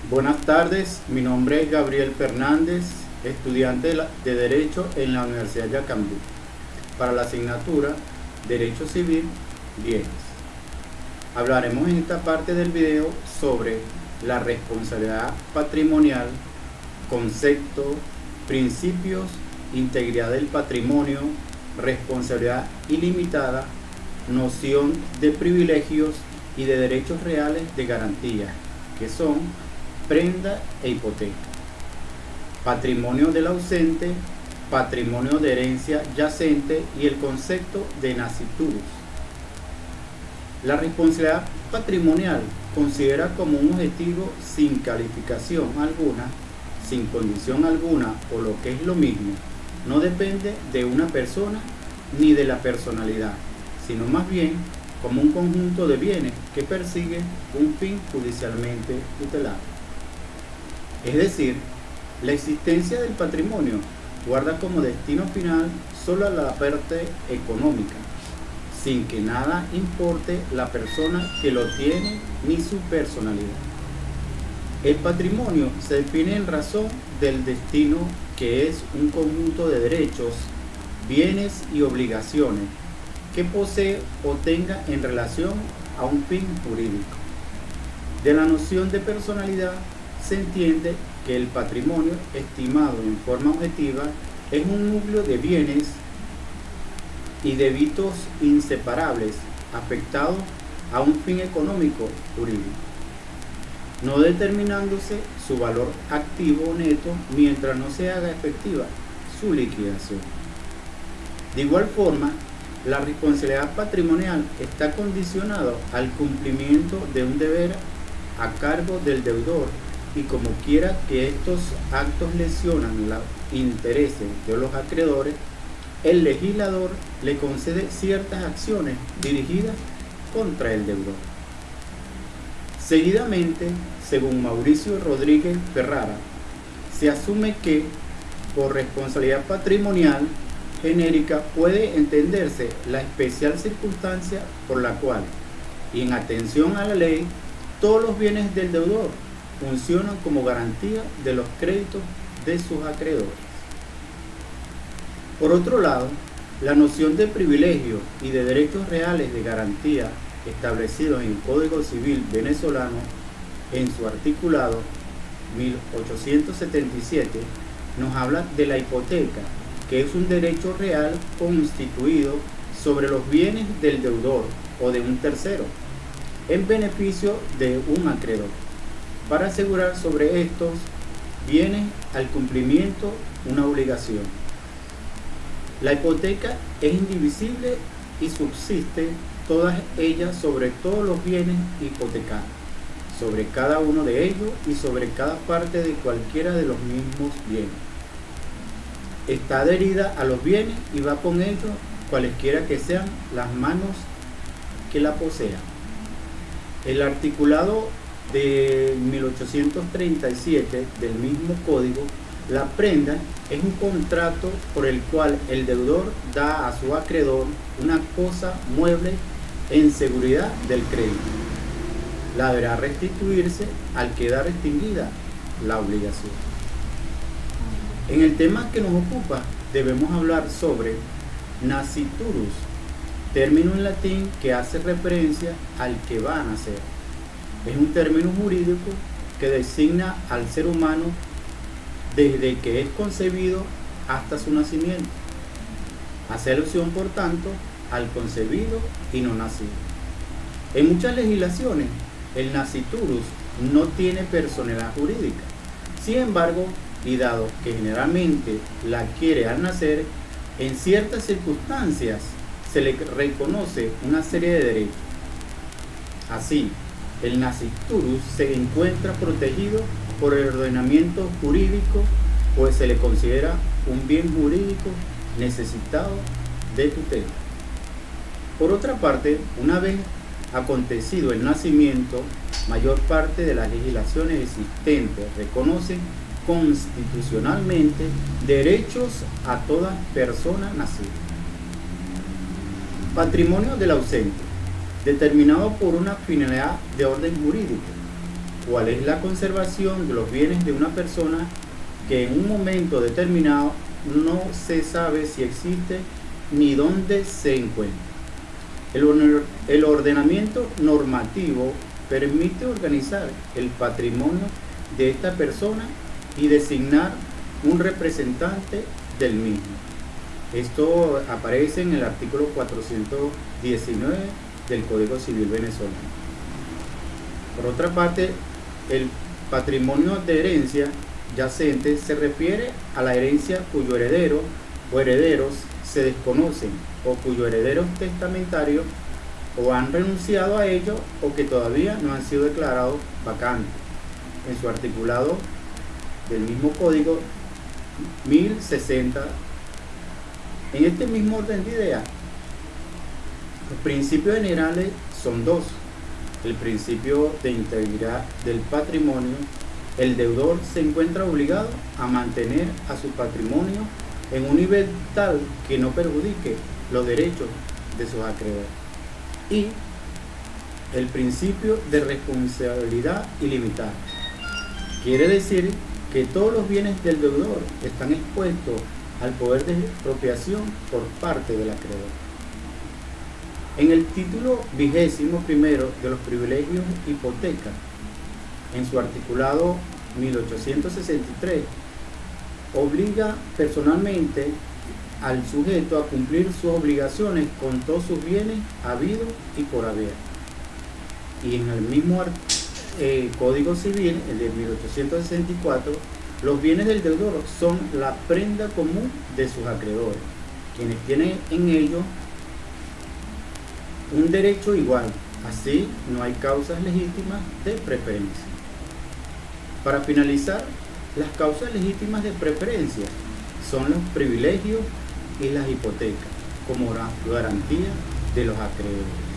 Buenas tardes, mi nombre es Gabriel Fernández, estudiante de Derecho en la Universidad Yacambú, para la asignatura Derecho Civil Bienes. Hablaremos en esta parte del video sobre la responsabilidad patrimonial, concepto, principios, integridad del patrimonio, responsabilidad ilimitada, noción de privilegios y de derechos reales de garantía, que son prenda e hipoteca, patrimonio del ausente, patrimonio de herencia yacente y el concepto de nasciturus. La responsabilidad patrimonial considera como un objetivo sin calificación alguna, sin condición alguna o lo que es lo mismo, no depende de una persona ni de la personalidad, sino más bien como un conjunto de bienes que persigue un fin judicialmente tutelado. Es decir, la existencia del patrimonio guarda como destino final solo la parte económica, sin que nada importe la persona que lo tiene ni su personalidad. El patrimonio se define en razón del destino, que es un conjunto de derechos, bienes y obligaciones que posee o tenga en relación a un fin jurídico. De la noción de personalidad se entiende que el patrimonio estimado en forma objetiva es un núcleo de bienes y débitos inseparables afectados a un fin económico jurídico, no determinándose su valor activo o neto mientras no se haga efectiva su liquidación. De igual forma, la responsabilidad patrimonial está condicionada al cumplimiento de un deber a cargo del deudor, y como quiera que estos actos lesionan los intereses de los acreedores, el legislador le concede ciertas acciones dirigidas contra el deudor. Seguidamente, según Mauricio Rodríguez Ferrara, se asume que por responsabilidad patrimonial genérica puede entenderse la especial circunstancia por la cual, y en atención a la ley, todos los bienes del deudor funcionan como garantía de los créditos de sus acreedores. Por otro lado, la noción de privilegio y de derechos reales de garantía establecidos en el Código Civil venezolano en su articulado 1877 nos habla de la hipoteca, que es un derecho real constituido sobre los bienes del deudor o de un tercero en beneficio de un acreedor, para asegurar sobre estos bienes al cumplimiento una obligación. La hipoteca es indivisible y subsiste todas ellas sobre todos los bienes hipotecados, sobre cada uno de ellos y sobre cada parte de cualquiera de los mismos bienes. Está adherida a los bienes y va con ellos cualesquiera que sean las manos que la posean. El articulado de 1837 del mismo código, la prenda es un contrato por el cual el deudor da a su acreedor una cosa mueble en seguridad del crédito. La deberá restituirse al quedar extinguida la obligación. En el tema que nos ocupa debemos hablar sobre nasciturus, término en latín que hace referencia al que va a nacer. Es un término jurídico que designa al ser humano desde que es concebido hasta su nacimiento. Hace alusión, por tanto, al concebido y no nacido. En muchas legislaciones, el nasciturus no tiene personalidad jurídica. Sin embargo, y dado que generalmente la adquiere al nacer, en ciertas circunstancias se le reconoce una serie de derechos. Así, el nasciturus se encuentra protegido por el ordenamiento jurídico, pues se le considera un bien jurídico necesitado de tutela. Por otra parte, una vez acontecido el nacimiento, mayor parte de las legislaciones existentes reconocen constitucionalmente derechos a toda persona nacida. Patrimonio del ausente, determinado por una finalidad de orden jurídico. cuál es la conservación de los bienes de una persona que en un momento determinado no se sabe si existe ni dónde se encuentra. El ordenamiento normativo permite organizar el patrimonio de esta persona y designar un representante del mismo. Esto aparece en el artículo 419 del Código Civil venezolano. Por otra parte, el patrimonio de herencia yacente se refiere a la herencia cuyo heredero o herederos se desconocen o cuyo herederos testamentarios o han renunciado a ello o que todavía no han sido declarados vacantes. En su articulado del mismo código 1060. En este mismo orden de ideas, los principios generales son dos. El principio de integridad del patrimonio. El deudor se encuentra obligado a mantener a su patrimonio en un nivel tal que no perjudique los derechos de sus acreedores. Y el principio de responsabilidad ilimitada. Quiere decir que todos los bienes del deudor están expuestos al poder de expropiación por parte del acreedor. En el título 21 de los privilegios hipoteca, en su articulado 1863, obliga personalmente al sujeto a cumplir sus obligaciones con todos sus bienes habidos y por haber. Y en el mismo Código Civil, el de 1864, los bienes del deudor son la prenda común de sus acreedores, quienes tienen en ellos un derecho igual. Así, no hay causas legítimas de preferencia. Para finalizar, las causas legítimas de preferencia son los privilegios y las hipotecas como garantía de los acreedores.